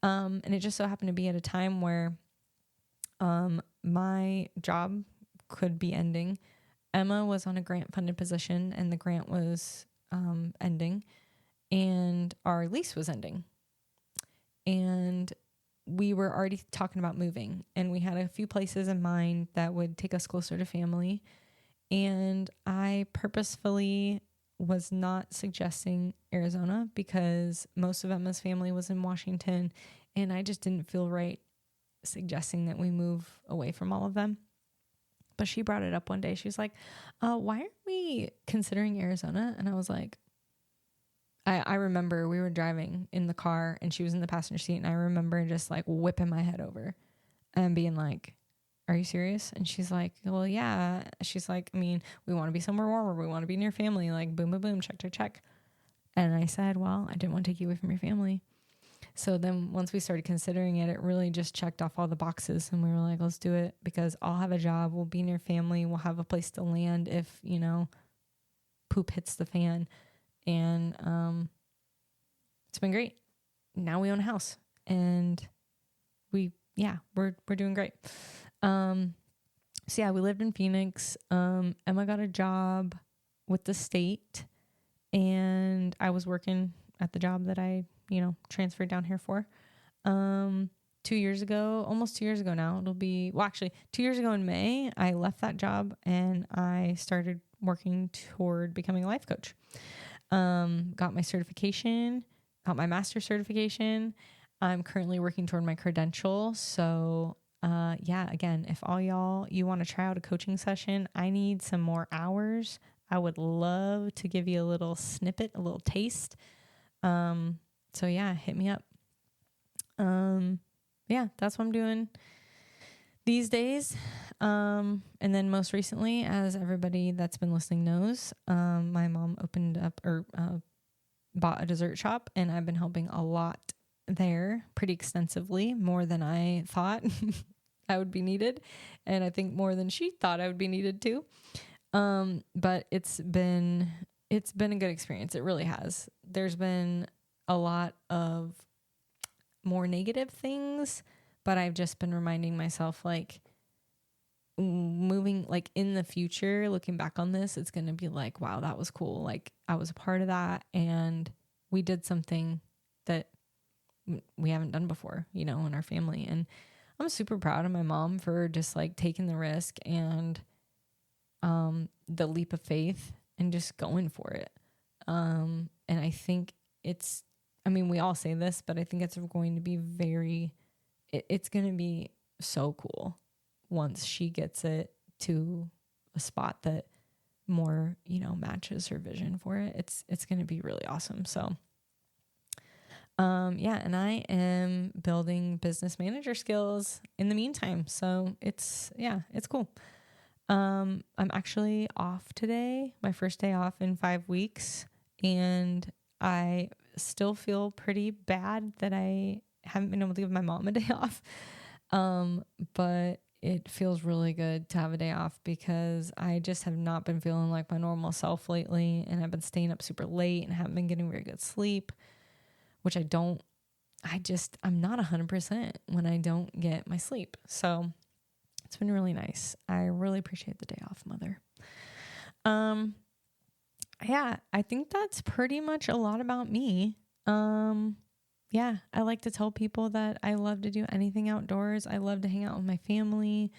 And it just so happened to be at a time where my job could be ending. Emma was on a grant funded position and the grant was ending and our lease was ending. And we were already talking about moving and we had a few places in mind that would take us closer to family. And I purposefully was not suggesting Arizona because most of Emma's family was in Washington and I just didn't feel right suggesting that we move away from all of them. But she brought it up one day. She was like, why aren't we considering Arizona? And I was like, I remember we were driving in the car and she was in the passenger seat. And I remember just like whipping my head over and being like, are you serious? And she's like, well, yeah. She's like, I mean, we want to be somewhere warmer. We want to be near family. Like boom, boom, boom, check, check, check. And I said, well, I didn't want to take you away from your family. So then once we started considering it, it really just checked off all the boxes and we were like, let's do it because I'll have a job. We'll be near family. We'll have a place to land if, poop hits the fan. And it's been great. Now we own a house and we're doing great. So we lived in Phoenix. Emma got a job with the state and I was working at the job that I transferred down here for. 2 years ago, almost 2 years ago now, 2 years ago in May, I left that job and I started working toward becoming a life coach. Got my certification, got my master's certification. I'm currently working toward my credential. So, again, if all you want to try out a coaching session, I need some more hours. I would love to give you a little snippet, a little taste. So hit me up. That's what I'm doing these days. And then most recently, as everybody that's been listening knows, my mom opened up bought a dessert shop and I've been helping a lot there pretty extensively, more than I thought I would be needed. And I think more than she thought I would be needed too. But it's been a good experience. It really has. There's been a lot of more negative things, but I've just been reminding myself like moving like in the future, looking back on this, it's going to be like, wow, that was cool. Like I was a part of that and we did something that we haven't done before, in our family. And I'm super proud of my mom for just like taking the risk and the leap of faith and just going for it. And I think we all say this, but I think it's going to be it's going to be so cool once she gets it to a spot that more, matches her vision for it. It's going to be really awesome. So, and I am building business manager skills in the meantime. So it's cool. I'm actually off today, my first day off in 5 weeks, and I still feel pretty bad that I haven't been able to give my mom a day off. But it feels really good to have a day off because I just have not been feeling like my normal self lately, and I've been staying up super late and haven't been getting very good sleep, which I'm not 100% when I don't get my sleep. So it's been really nice. I really appreciate the day off, Mother. I think that's pretty much a lot about me. I like to tell people that I love to do anything outdoors. I love to hang out with my family.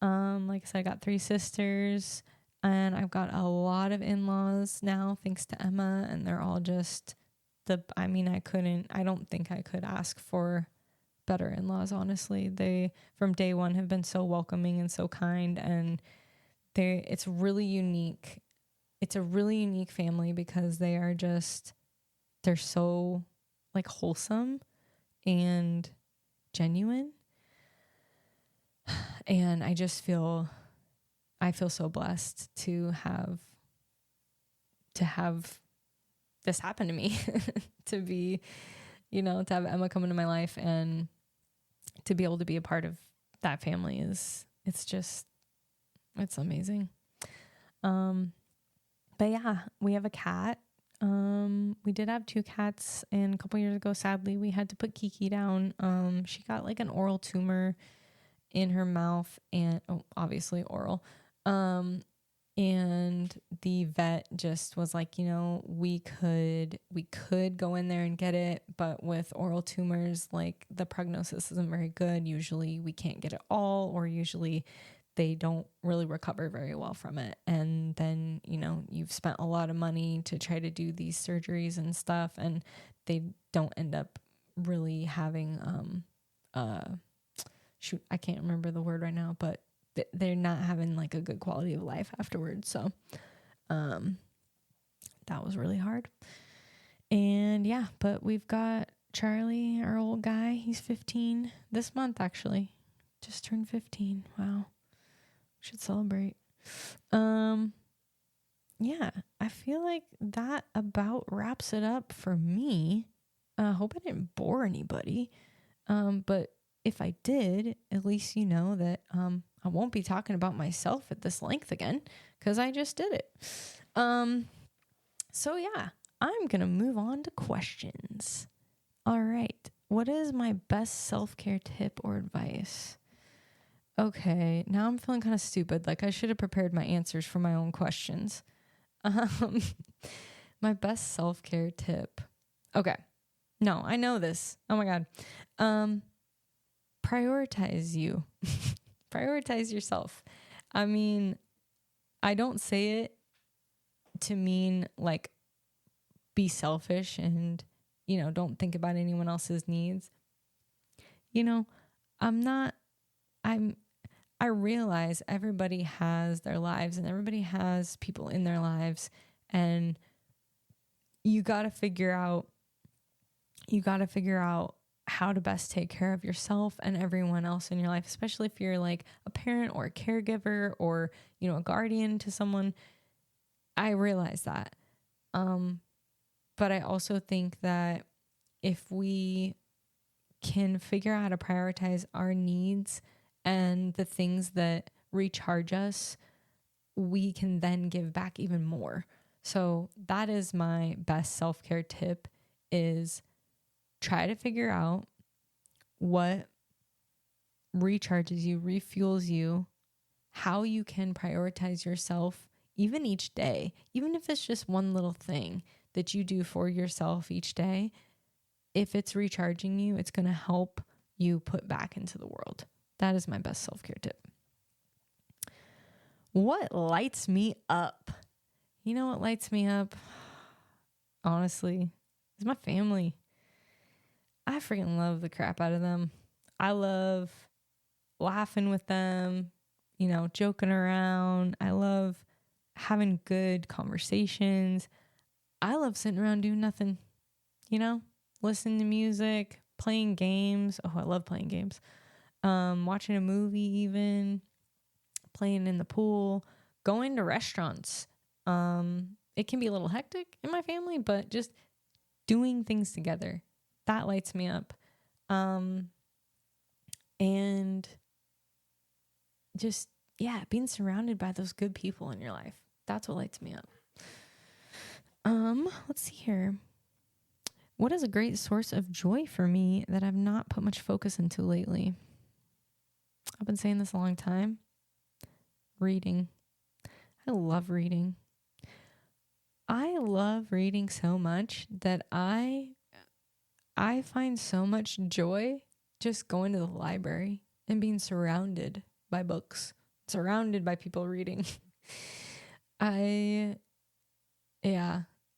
Like I said, I got 3 sisters and I've got a lot of in-laws now, thanks to Emma, and they're all just I don't think I could ask for better in-laws, honestly. They, from day one, have been so welcoming and so kind, and it's really unique. It's a really unique family because they're so like wholesome and genuine. And I feel so blessed to have this happen to me, to be, to have Emma come into my life and to be able to be a part of that family it's amazing. But yeah, we have a cat. We did have 2 cats, and a couple years ago, sadly, we had to put Kiki down. She got like an oral tumor in her mouth, and obviously oral. And the vet just was like, we could go in there and get it, but with oral tumors, like the prognosis isn't very good. Usually we can't get it all, or usually they don't really recover very well from it. And then, you've spent a lot of money to try to do these surgeries and stuff, and they don't end up really having, I can't remember the word right now, but they're not having like a good quality of life afterwards. So, that was really hard. And yeah, but we've got Charlie, our old guy. He's 15 this month, actually. Just turned 15. Wow. Should celebrate. Yeah, I feel like that about wraps it up for me. I hope I didn't bore anybody. But if I did, at least you know that I won't be talking about myself at this length again, because I just did it. So yeah, I'm going to move on to questions. All right. What is my best self-care tip or advice? Okay, now I'm feeling kind of stupid. Like I should have prepared my answers for my own questions. My best self-care tip. Okay. No, I know this. Oh my God. Prioritize you. Prioritize yourself. I mean, I don't say it to mean like be selfish and, don't think about anyone else's needs. I realize everybody has their lives and everybody has people in their lives, and you got to figure out how to best take care of yourself and everyone else in your life, especially if you're like a parent or a caregiver or, a guardian to someone. I realize that. But I also think that if we can figure out how to prioritize our needs and the things that recharge us, we can then give back even more. So that is my best self-care tip, is try to figure out what recharges you, refuels you, how you can prioritize yourself even each day, even if it's just one little thing that you do for yourself each day. If it's recharging you, it's going to help you put back into the world. That is my best self-care tip. What lights me up? You know what lights me up? Honestly, is my family. I freaking love the crap out of them. I love laughing with them, joking around. I love having good conversations. I love sitting around doing nothing, listening to music, playing games. Oh, I love playing games. Watching a movie, even playing in the pool, going to restaurants. It can be a little hectic in my family, but just doing things together, that lights me up. And just, being surrounded by those good people in your life. That's what lights me up. Let's see here. What is a great source of joy for me that I've not put much focus into lately? I've been saying this a long time. Reading. I love reading. I love reading so much that I find so much joy just going to the library and being surrounded by books, surrounded by people reading.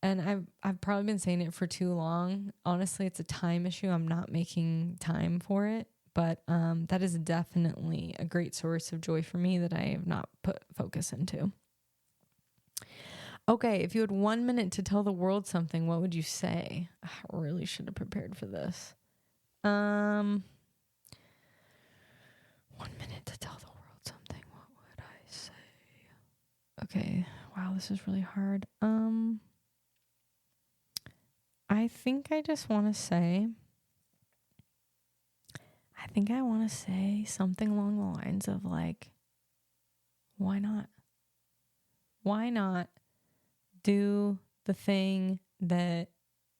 and I've probably been saying it for too long. Honestly, it's a time issue. I'm not making time for it, but that is definitely a great source of joy for me that I have not put focus into. Okay, if you had 1 minute to tell the world something, what would you say? I really should have prepared for this. 1 minute to tell the world something. What would I say? Okay. Wow, this is really hard. I think I just want to say, something along the lines of like, why not? Why not do the thing that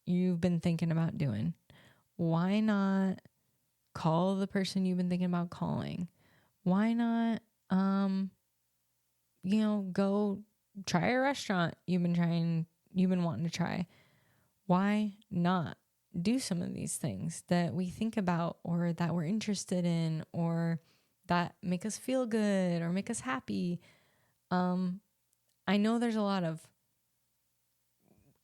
you've been thinking about doing? Why not call the person you've been thinking about calling? Why not, go try a restaurant you've been wanting to try? Why not do some of these things that we think about or that we're interested in or that make us feel good or make us happy? I know there's a lot of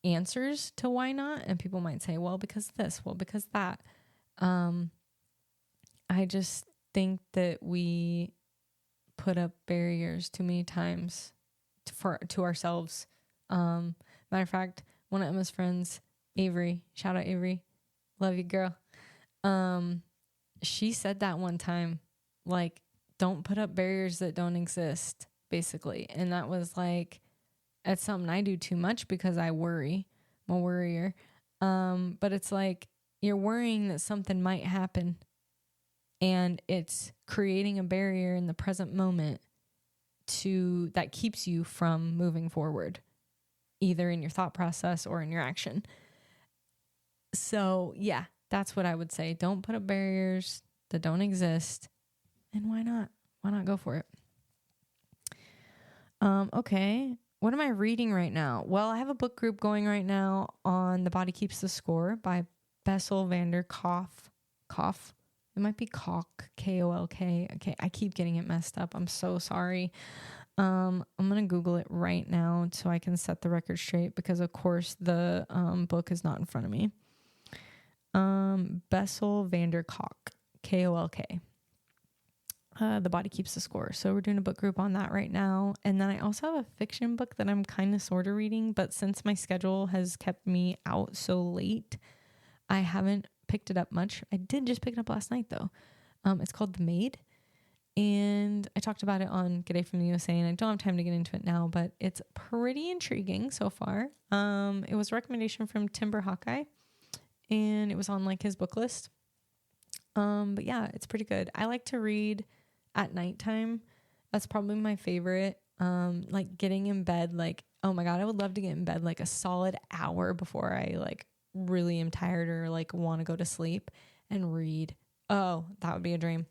answers to why not, and people might say, well, because this, well, because that. I just think that we put up barriers too many times to ourselves. Matter of fact, one of Emma's friends, Avery, shout out Avery, love you, girl. She said that one time, like, don't put up barriers that don't exist, basically. And that was like, it's something I do too much because I worry. I'm a worrier. But it's like, you're worrying that something might happen and it's creating a barrier in the present moment that keeps you from moving forward, either in your thought process or in your action. So yeah, that's what I would say. Don't put up barriers that don't exist. And why not? Why not go for it? Okay. What am I reading right now? Well, I have a book group going right now on The Body Keeps the Score by Bessel van der Kolk. It might be Kolk, K-O-L-K. Okay, I keep getting it messed up. I'm so sorry. I'm going to Google it right now so I can set the record straight because, of course, the book is not in front of me. Bessel van der Kolk, K-O-L-K. The Body Keeps the Score. So we're doing a book group on that right now. And then I also have a fiction book that I'm kind of sort of reading, but since my schedule has kept me out so late, I haven't picked it up much. I did just pick it up last night though. It's called The Maid. And I talked about it on G'day from the USA, and I don't have time to get into it now, but it's pretty intriguing so far. It was a recommendation from Timber Hawkeye, and it was on like his book list. But yeah, it's pretty good. I like to read at nighttime. That's probably my favorite. Like getting in bed, like, oh my God, I would love to get in bed like a solid hour before I like really am tired or like want to go to sleep and read. Oh, that would be a dream.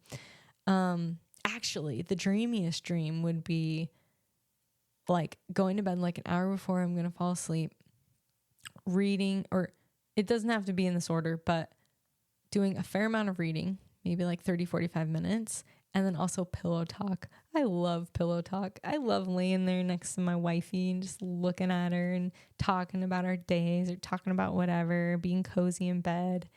Actually, the dreamiest dream would be like going to bed like an hour before I'm going to fall asleep, reading, or it doesn't have to be in this order, but doing a fair amount of reading, maybe like 30, 45 minutes, and then also pillow talk. I love pillow talk. I love laying there next to my wifey and just looking at her and talking about our days or talking about whatever, being cozy in bed.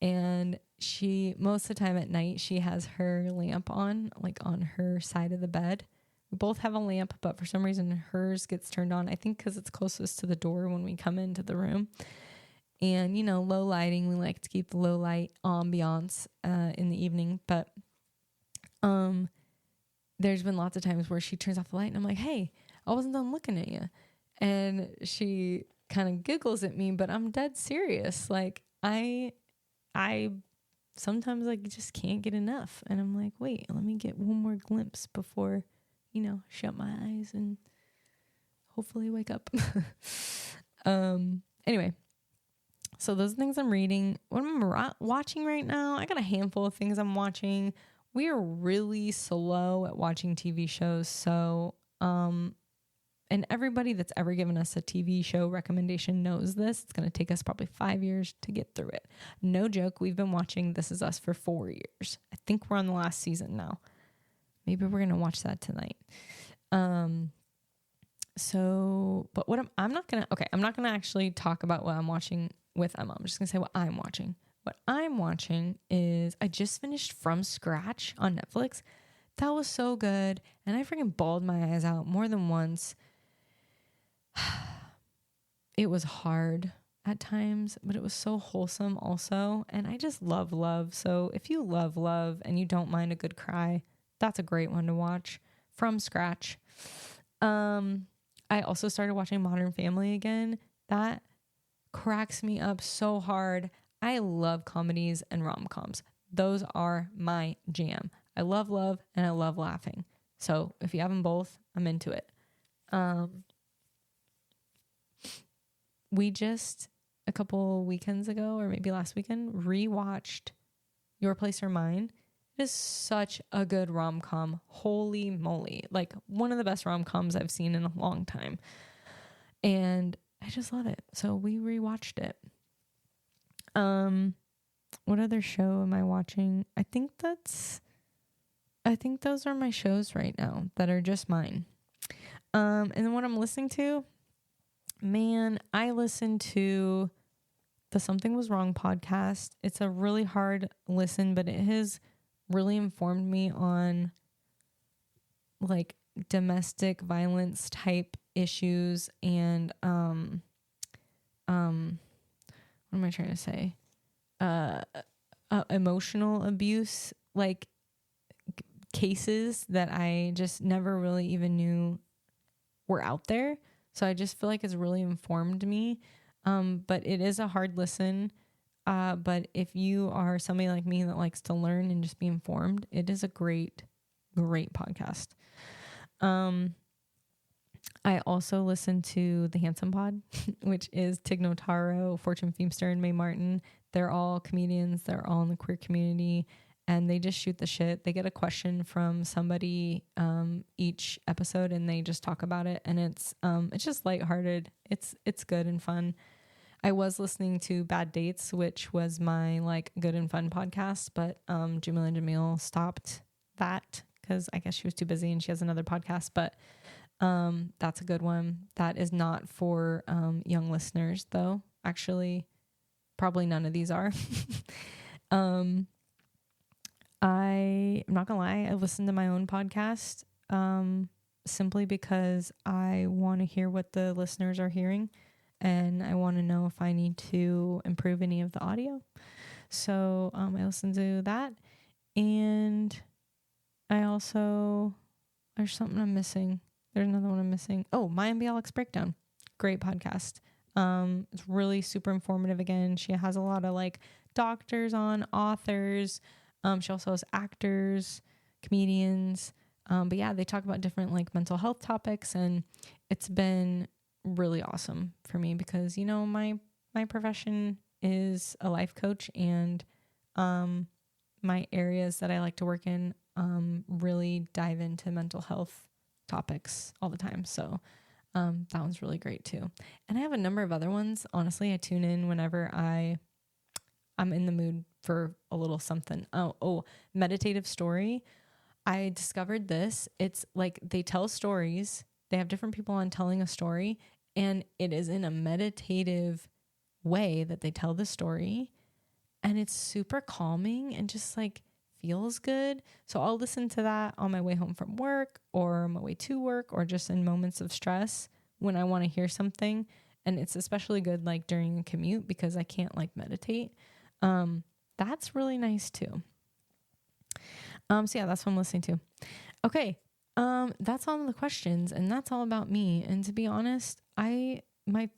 And she, most of the time at night, she has her lamp on, like on her side of the bed. We both have a lamp, but for some reason hers gets turned on. I think because it's closest to the door when we come into the room. And, you know, low lighting, we like to keep the low light ambiance in the evening. But there's been lots of times where she turns off the light and I'm like, hey, I wasn't done looking at you. And she kind of giggles at me, but I'm dead serious. Like, I sometimes like just can't get enough. And I'm like, wait, let me get one more glimpse before, you know, shut my eyes and hopefully wake up. Anyway. So those are things I'm reading. What I'm watching right now, I got a handful of things I'm watching. We are really slow at watching TV shows. So, and everybody that's ever given us a TV show recommendation knows this. It's going to take us probably 5 years to get through it. No joke. We've been watching This Is Us for 4 years. I think we're on the last season now. Maybe we're going to watch that tonight. but I'm not going to actually talk about what I'm watching with Emma. I'm just going to say what I'm watching. What I'm watching is I just finished From Scratch on Netflix. That was so good. And I freaking bawled my eyes out more than once. It was hard at times, but it was so wholesome also. And I just love love. So if you love love and you don't mind a good cry, that's a great one to watch. From Scratch. I also started watching Modern Family again. That cracks me up so hard. I love comedies and rom-coms. Those are my jam. I love love and I love laughing. So if you have them both, I'm into it. We just a couple weekends ago, or maybe last weekend, rewatched Your Place or Mine. It is such a good rom-com. Holy moly. Like one of the best rom-coms I've seen in a long time. And I just love it. So we rewatched it. What other show am I watching? I think those are my shows right now that are just mine. And then what I'm listening to, man, I listen to the Something Was Wrong podcast. It's a really hard listen, but it has really informed me on like domestic violence type issues and what am I trying to say? Emotional abuse, like cases that I just never really even knew were out there. So I just feel like it's really informed me. But it is a hard listen. But if you are somebody like me that likes to learn and just be informed, it is a great, great podcast. I also listen to The Handsome Pod, which is Tig Notaro, Fortune Feimster, and Mae Martin. They're all comedians. They're all in the queer community, and they just shoot the shit. They get a question from somebody each episode, and they just talk about it. And it's just lighthearted. It's good and fun. I was listening to Bad Dates, which was my like good and fun podcast, but Jamila Jamil stopped that because I guess she was too busy and she has another podcast. But that's a good one. That is not for young listeners, though. Actually, probably none of these are. I'm not gonna lie, I listened to my own podcast simply because I want to hear what the listeners are hearing, and I want to know if I need to improve any of the audio. So I listened to that, and there's something I'm missing. There's another one I'm missing. Oh, Maya Bialik's Breakdown. Great podcast. It's really super informative again. She has a lot of like doctors on, authors. She also has actors, comedians. But yeah, they talk about different like mental health topics, and it's been really awesome for me because, you know, my profession is a life coach, and my areas that I like to work in really dive into mental health topics all the time. So that one's really great too. And I have a number of other ones. Honestly, I tune in whenever I'm in the mood for a little something. Oh, Meditative Story. I discovered this. It's like they tell stories. They have different people on telling a story, and it is in a meditative way that they tell the story. And it's super calming and just like feels good. So I'll listen to that on my way home from work or on my way to work or just in moments of stress when I want to hear something. And it's especially good like during a commute because I can't like meditate. That's really nice too. So yeah, that's what I'm listening to. Okay. That's all the questions, and that's all about me. And to be honest, my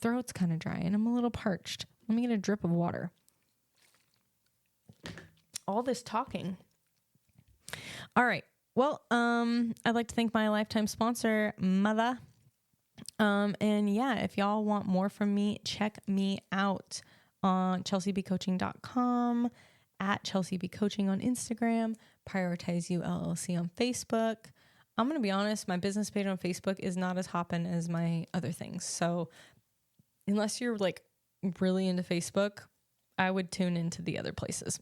throat's kind of dry and I'm a little parched. Let me get a drip of water. All this talking. All right. Well, I'd like to thank my lifetime sponsor, Mother. And yeah, if y'all want more from me, check me out on chelseabcoaching.com, at chelseabcoaching on Instagram, Prioritize You LLC on Facebook. I'm going to be honest, my business page on Facebook is not as hopping as my other things. So unless you're like really into Facebook, I would tune into the other places.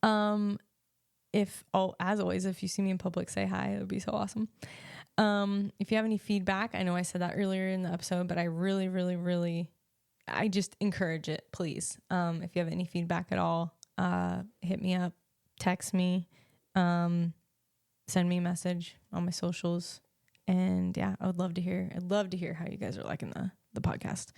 As always, if you see me in public, say hi. It would be so awesome. If you have any feedback, I know I said that earlier in the episode, but I really, really, really, I just encourage it, please. If you have any feedback at all, hit me up, text me, send me a message on my socials. And yeah, I'd love to hear how you guys are liking the podcast.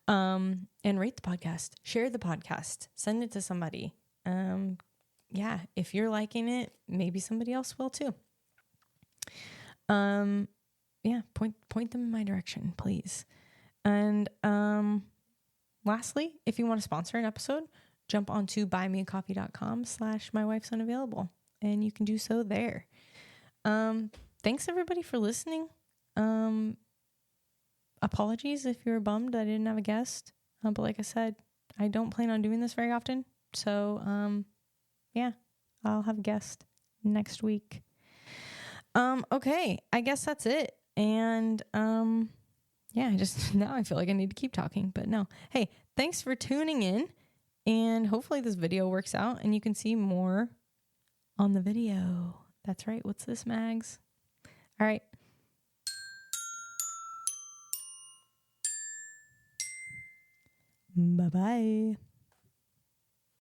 And rate the podcast, share the podcast, send it to somebody. Yeah, if you're liking it, maybe somebody else will too. Yeah, point them in my direction, please. And lastly, if you want to sponsor an episode, jump onto buymeacoffee.com/mywifesunavailable, and you can do so there. Thanks everybody for listening. Apologies if you were bummed I didn't have a guest, but like I said, I don't plan on doing this very often. So, yeah, I'll have a guest next week. Okay, I guess that's it. And, yeah, now I feel like I need to keep talking, but no. Hey, thanks for tuning in, and hopefully this video works out and you can see more on the video. That's right. What's this, Mags? All right. Bye-bye.